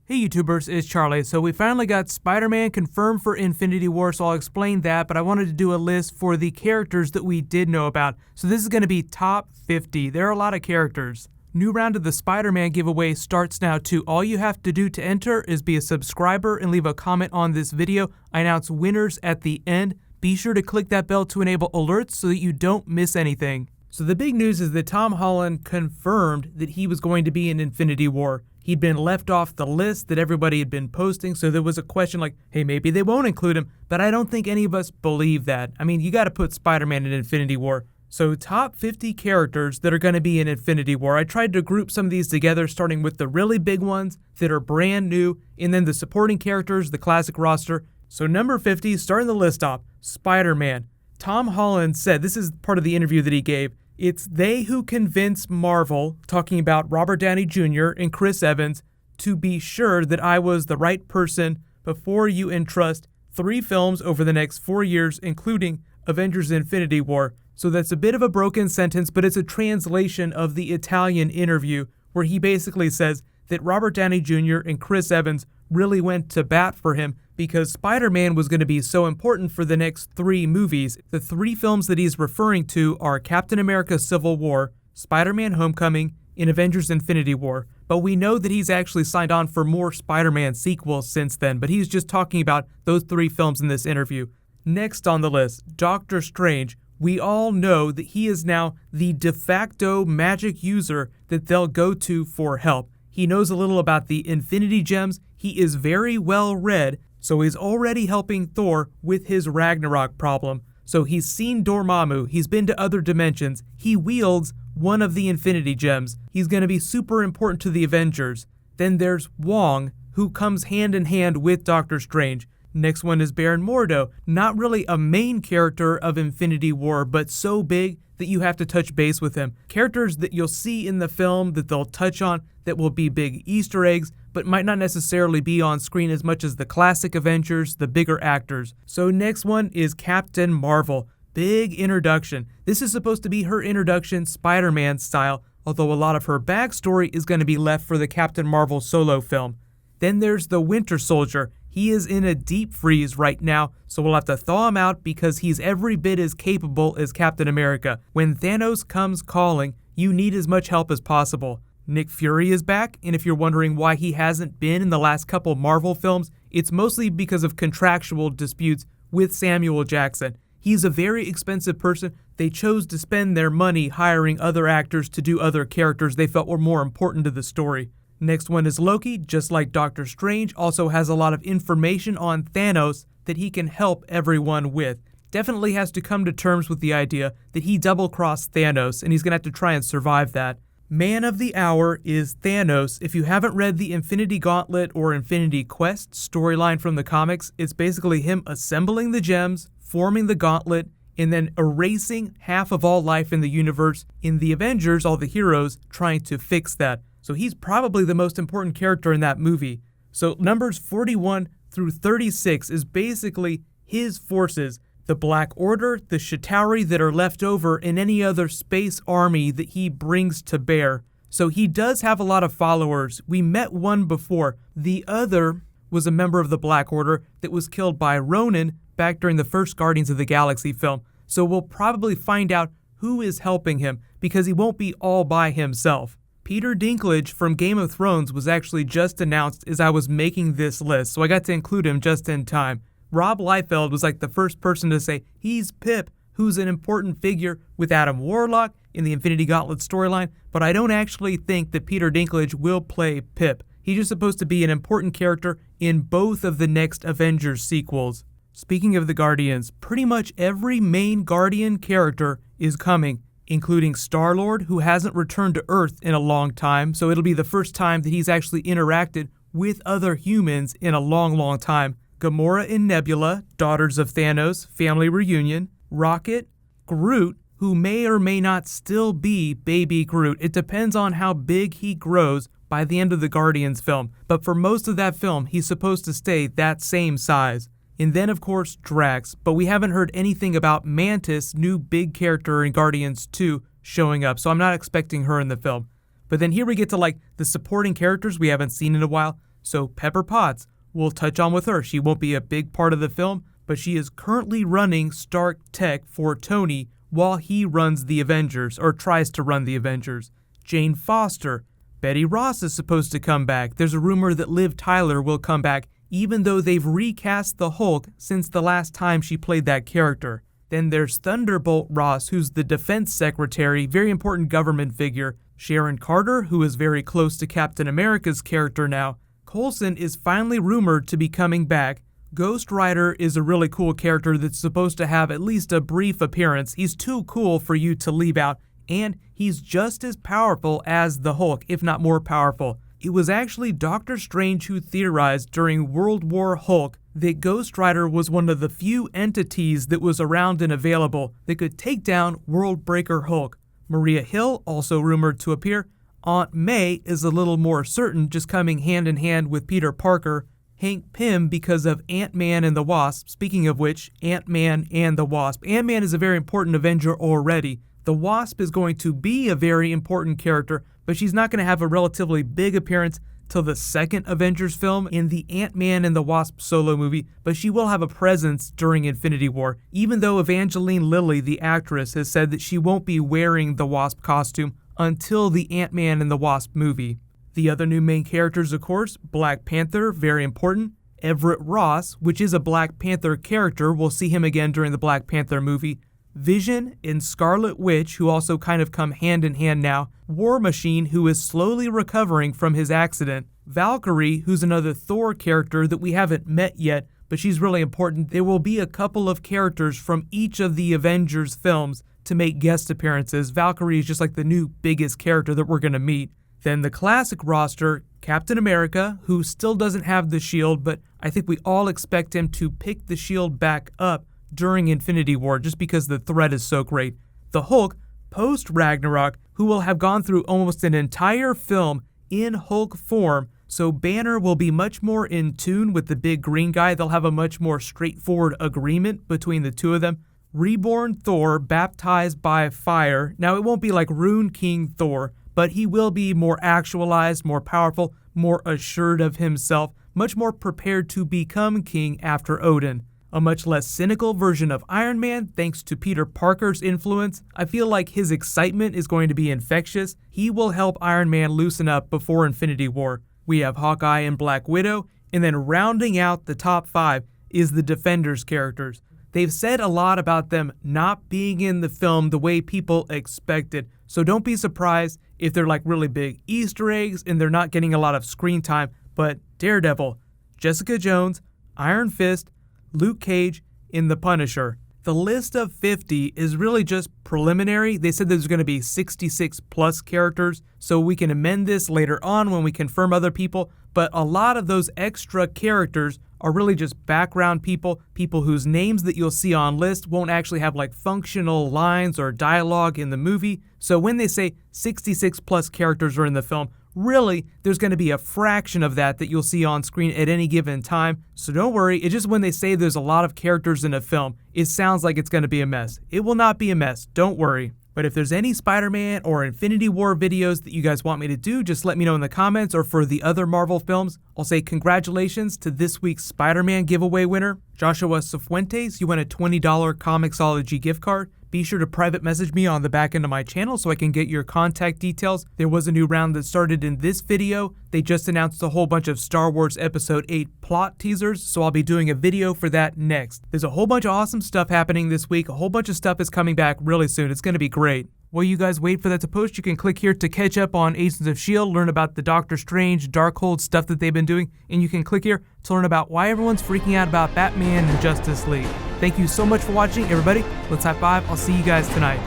Hey YouTubers, it's Charlie. So we finally got Spider-Man confirmed for Infinity War, so I'll explain that, but I wanted to do a list for the characters that we did know about. So this is going to be top 50. There are a lot of characters. New round of the Spider-Man giveaway starts now too. All you have to do to enter is be a subscriber and leave a comment on this video. I announce winners at the end. Be sure to click that bell to enable alerts so that you don't miss anything. So the big news is that Tom Holland confirmed that he was going to be in Infinity War. He'd been left off the list that everybody had been posting, so there was a question like, hey, maybe they won't include him, but I don't think any of us believe that. I mean, you gotta put Spider-Man in Infinity War. So top 50 characters that are gonna be in Infinity War. I tried to group some of these together, starting with the really big ones that are brand new, and then the supporting characters, the classic roster. So number 50, starting the list off, Spider-Man. Tom Holland said, this is part of the interview that he gave, it's they who convinced Marvel, talking about Robert Downey Jr. and Chris Evans, to be sure that I was the right person before you entrust 3 films over the next 4 years, including Avengers Infinity War. So that's a bit of a broken sentence, but it's a translation of the Italian interview where he basically says that Robert Downey Jr. and Chris Evans really went to bat for him because Spider-Man was going to be so important for the next 3 movies. The 3 films that he's referring to are Captain America Civil War, Spider-Man Homecoming, and Avengers Infinity War. But we know that he's actually signed on for more Spider-Man sequels since then, but he's just talking about those 3 films in this interview. Next on the list, Doctor Strange. We all know that he is now the de facto magic user that they'll go to for help. He knows a little about the Infinity Gems, he is very well read, so he's already helping Thor with his Ragnarok problem. So he's seen Dormammu, he's been to other dimensions, he wields one of the Infinity Gems. He's going to be super important to the Avengers. Then there's Wong, who comes hand in hand with Doctor Strange. Next one is Baron Mordo, not really a main character of Infinity War, but so big that you have to touch base with him. Characters that you'll see in the film that they'll touch on that will be big Easter eggs, but might not necessarily be on screen as much as the classic Avengers, the bigger actors. So next one is Captain Marvel. Big introduction. This is supposed to be her introduction Spider-Man style, although a lot of her backstory is going to be left for the Captain Marvel solo film. Then there's the Winter Soldier. He is in a deep freeze right now, so we'll have to thaw him out because he's every bit as capable as Captain America. When Thanos comes calling, you need as much help as possible. Nick Fury is back, and if you're wondering why he hasn't been in the last couple Marvel films, it's mostly because of contractual disputes with Samuel Jackson. He's a very expensive person. They chose to spend their money hiring other actors to do other characters they felt were more important to the story. Next one is Loki, just like Doctor Strange, also has a lot of information on Thanos that he can help everyone with. Definitely has to come to terms with the idea that he double-crossed Thanos, and he's going to have to try and survive that. Man of the Hour is Thanos. If you haven't read the Infinity Gauntlet or Infinity Quest storyline from the comics, it's basically him assembling the gems, forming the gauntlet, and then erasing half of all life in the universe. In the Avengers, all the heroes trying to fix that. So he's probably the most important character in that movie. So numbers 41 through 36 is basically his forces, the Black Order, the Chitauri that are left over, and any other space army that he brings to bear. So he does have a lot of followers. We met one before. The other was a member of the Black Order that was killed by Ronan back during the first Guardians of the Galaxy film. So we'll probably find out who is helping him because he won't be all by himself. Peter Dinklage from Game of Thrones was actually just announced as I was making this list, so I got to include him just in time. Rob Liefeld was like the first person to say he's Pip, who's an important figure with Adam Warlock in the Infinity Gauntlet storyline, but I don't actually think that Peter Dinklage will play Pip. He's just supposed to be an important character in both of the next Avengers sequels. Speaking of the Guardians, pretty much every main Guardian character is coming, including Star-Lord, who hasn't returned to Earth in a long time, so it'll be the first time that he's actually interacted with other humans in a long time. Gamora and Nebula, daughters of Thanos, family reunion. Rocket, Groot, who may or may not still be baby Groot. It depends on how big he grows by the end of the Guardians film, but for most of that film, he's supposed to stay that same size. And then, of course, Drax, but we haven't heard anything about Mantis, new big character in Guardians 2, showing up, so I'm not expecting her in the film. But then here we get to, like, the supporting characters we haven't seen in a while. So Pepper Potts, we'll touch on with her. She won't be a big part of the film, but she is currently running Stark Tech for Tony while he runs the Avengers, or tries to run the Avengers. Jane Foster. Betty Ross is supposed to come back. There's a rumor that Liv Tyler will come back, even though they've recast the Hulk since the last time she played that character. Then there's Thunderbolt Ross, who's the defense secretary, very important government figure. Sharon Carter, who is very close to Captain America's character now. Coulson is finally rumored to be coming back. Ghost Rider is a really cool character that's supposed to have at least a brief appearance. He's too cool for you to leave out, and he's just as powerful as the Hulk, if not more powerful. It was actually Doctor Strange who theorized during World War Hulk that Ghost Rider was one of the few entities that was around and available that could take down World Breaker Hulk. Maria Hill, also rumored to appear. Aunt May is a little more certain, just coming hand in hand with Peter Parker. Hank Pym because of Ant-Man and the Wasp. Speaking of which, Ant-Man and the Wasp. Ant-Man is a very important Avenger already. The Wasp is going to be a very important character, but she's not going to have a relatively big appearance till the second Avengers film in the Ant-Man and the Wasp solo movie, but she will have a presence during Infinity War, even though Evangeline Lilly, the actress, has said that she won't be wearing the Wasp costume until the Ant-Man and the Wasp movie. The other new main characters, of course, Black Panther, very important. Everett Ross, which is a Black Panther character, we'll see him again during the Black Panther movie. Vision and Scarlet Witch, who also kind of come hand in hand now. War Machine, who is slowly recovering from his accident. Valkyrie, who's another Thor character that we haven't met yet, but she's really important. There will be a couple of characters from each of the Avengers films to make guest appearances. Valkyrie is just like the new biggest character that we're going to meet. Then the classic roster, Captain America, who still doesn't have the shield, but I think we all expect him to pick the shield back up during Infinity War just because the threat is so great. The Hulk, post-Ragnarok, who will have gone through almost an entire film in Hulk form, so Banner will be much more in tune with the big green guy. They'll have a much more straightforward agreement between the two of them. Reborn Thor, baptized by fire. Now, it won't be like Rune King Thor, but he will be more actualized, more powerful, more assured of himself, much more prepared to become king after Odin. A much less cynical version of Iron Man, thanks to Peter Parker's influence. I feel like his excitement is going to be infectious. He will help Iron Man loosen up before Infinity War. We have Hawkeye and Black Widow, and then rounding out the top 5 is the Defenders characters. They've said a lot about them not being in the film the way people expected, so don't be surprised if they're like really big Easter eggs and they're not getting a lot of screen time. But Daredevil, Jessica Jones, Iron Fist, Luke Cage, and The Punisher. The list of 50 is really just preliminary. They said there's going to be 66 plus characters, so we can amend this later on when we confirm other people, but a lot of those extra characters are really just background people, people whose names that you'll see on list won't actually have like functional lines or dialogue in the movie. So when they say 66 plus characters are in the film, really, there's going to be a fraction of that you'll see on screen at any given time. So don't worry, it's just when they say there's a lot of characters in a film, it sounds like it's going to be a mess. It will not be a mess, don't worry. But if there's any Spider-Man or Infinity War videos that you guys want me to do, just let me know in the comments, or for the other Marvel films. I'll say congratulations to this week's Spider-Man giveaway winner, Joshua Cifuentes. You won a $20 Comixology gift card. Be sure to private message me on the back end of my channel so I can get your contact details. There was a new round that started in this video. They just announced a whole bunch of Star Wars Episode 8 plot teasers, so I'll be doing a video for that next. There's a whole bunch of awesome stuff happening this week. A whole bunch of stuff is coming back really soon. It's going to be great. While you guys wait for that to post, you can click here to catch up on Agents of S.H.I.E.L.D., learn about the Doctor Strange, Darkhold stuff that they've been doing, and you can click here to learn about why everyone's freaking out about Batman and Justice League. Thank you so much for watching, everybody. Let's high five. I'll see you guys tonight.